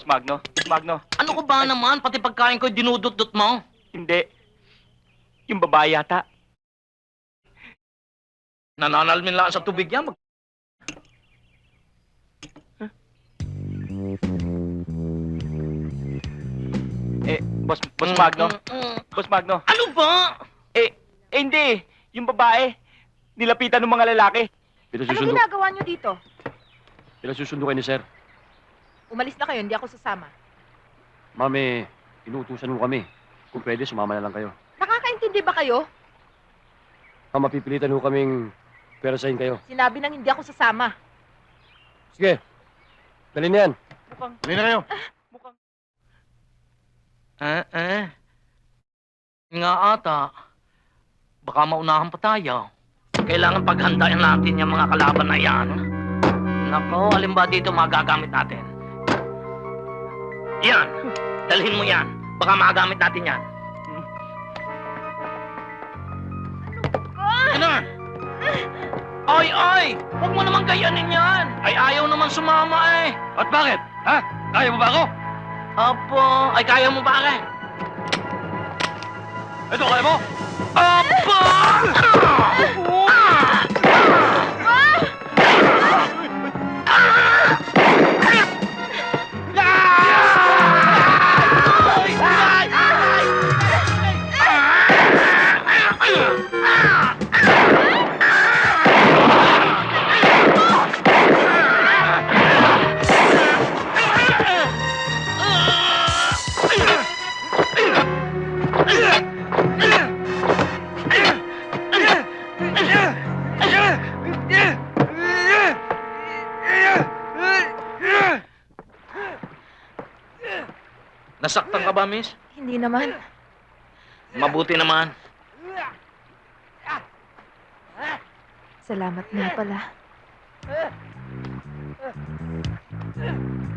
Magno. Boss Magno. Ano ko ba naman? Pati pagkain ko dinudot-dot mo. Hindi. Yung babae yata. Nananalmin lang sa tubig yan. Boss Magno. Boss Magno. Ano ba? Hindi. Yung babae. Nilapitan ng mga lalaki. Anong ginagawa niyo dito? Pinasusundo kayo ni Sir. Umalis na kayo, hindi ako sasama. Mami, inuutusan mo kami. Kung pwede, sumama na lang kayo. Nakakaintindi ba kayo? Mapipilitan ho kaming perasahin kayo. Sinabi nang hindi ako sasama. Sige, dali na yan. Dali na kayo. Nga ata. Baka maunahan pa tayo. Kailangan paghandaan natin yung mga kalaban na yan. Nako, alin ba dito magagamit natin? Yan. Dalhin mo yan. Baka magamit natin yan. Ano? Oy, oy! Huwag mo naman gayanin yan. Ay, ayaw naman sumama eh. At bakit? Ha? Kaya mo ba ako? Apo, ay kaya mo ba rin? Ito, kaya mo? Apo! Nasaktan ka ba, miss? Hindi naman. Mabuti naman. Salamat nga pala.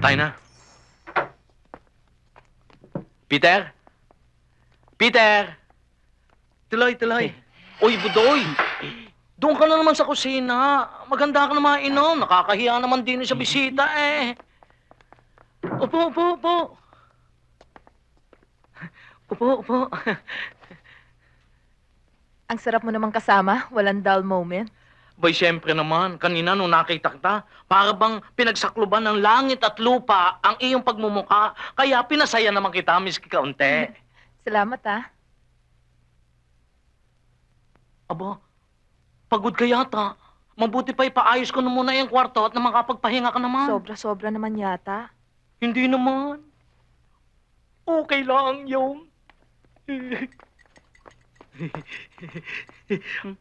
Tayo na. Peter? Peter! Tuloy, tuloy. Uy, Budoy! Doon ka na naman sa kusina. Maganda ka na mainom. Nakakahiya naman din sa bisita eh. Upo, upo, upo. Upo, upo. Ang sarap mo naman kasama, walang dull moment. Boy, siyempre naman, kanina nung nakita kita, para bang pinagsakluban ng langit at lupa ang iyong pagmumuka. Kaya pinasaya naman kita, miski kaunti. Salamat ah. Aba, pagod ka yata. Mabuti pa ipaayos ko na muna yung kwarto at na makapagpahinga ka naman. Sobra-sobra naman yata. Hindi naman. Okay lang yun.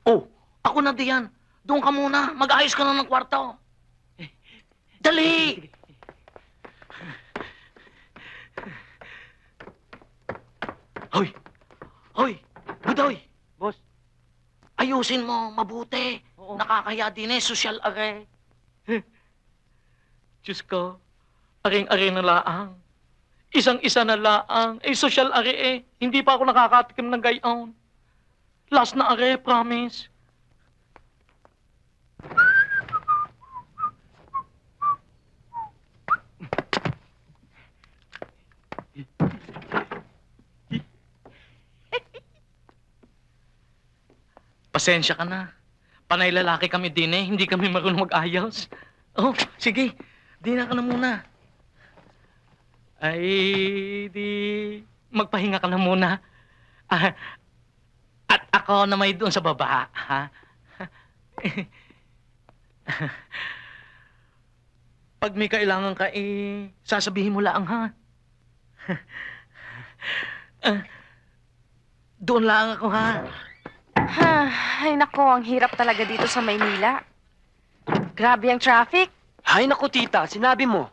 Oh, ako na diyan. Doon ka muna. Mag-ayos ka na ng kwarto. Dali! Hoy! Hoy! Budoy! Boss. Ayusin mo, mabuti. Oo. Nakakaya din eh, social are. Diyos ko, aring-are na laang. Isang-isa na laang. Eh, social are eh. Hindi pa ako nakakatikim ng gayon. Last na are, promise. Pasensya ka na. Panay lalaki kami din eh. Hindi kami marunong mag-ayos. Oh, sige. Dina ka na muna. Ay, di... Magpahinga ka na muna. Ah, at ako na may doon sa baba, ha? Pag may kailangan ka, sasabihin mo lang, ha? Doon lang ako, ha? Ay nako, ang hirap talaga dito sa Maynila. Grabe ang traffic. Hay naku, tita, sinabi mo.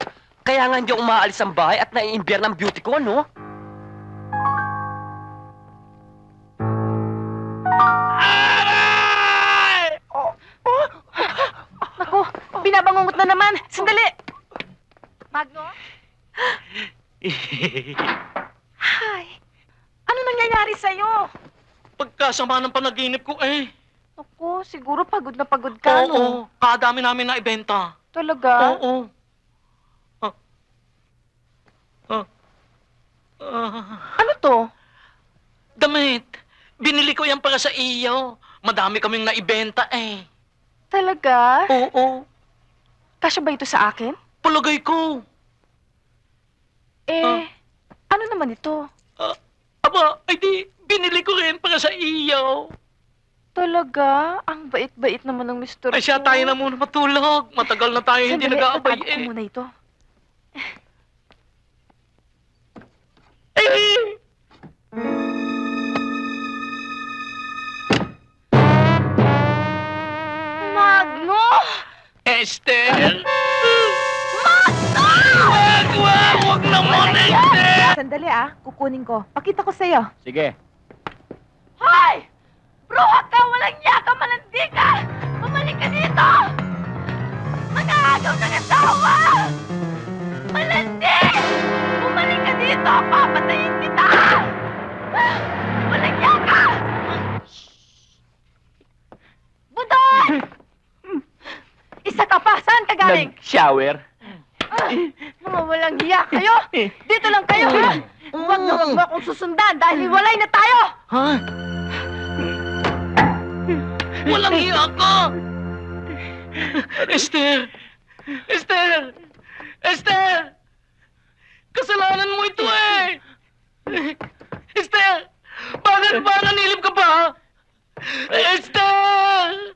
Kaya nga hindi ako umaalis ang bahay at naiimbyer ng beauty ko, no? Naku, binabangungot na naman. Sandali. Magno? Hi. Ano nangyayari sa'yo? Pagkasama ng panaginip ko, eh. Naku, siguro pagod na pagod ka, no? Oo, kadami namin na ibenta. Talaga? Oo. Ano to? Damit. Binili ko yan para sa iyo. Madami kaming naibenta eh. Talaga? Oo. Kasya ba ito sa akin? Palagay ko. Ano naman ito? Aba, ay di, binili ko rin para sa iyo. Talaga? Ang bait-bait naman ng Mr. Ay siya, tayo na muna matulog. Matagal na tayo hindi nag-aabay Sandali, eh. ko muna ito. Magno! Esther! Wag naman, Esther! Sandali kukunin ko. Pakita ko sa'yo. Sige. Hoy! Bruha ka! Walang niya ka! Malandi ka! Bumalik ka dito! Mag-aagaw ng asawa! Malandi! Bumalik ka dito! Papatayin kita! Walang niya ka! Budol! Isa ka pa! Saan ka galing? Nag-shower. Mga walang hiya kayo! Dito lang kayo, ha? Huwag na huwag mo akong susundan dahil hiwalay na tayo! Ha? Walang hiya ka! Esther! Esther! Esther! Kasalanan mo ito eh! Esther! Bakit ba nanilip ka pa? Esther!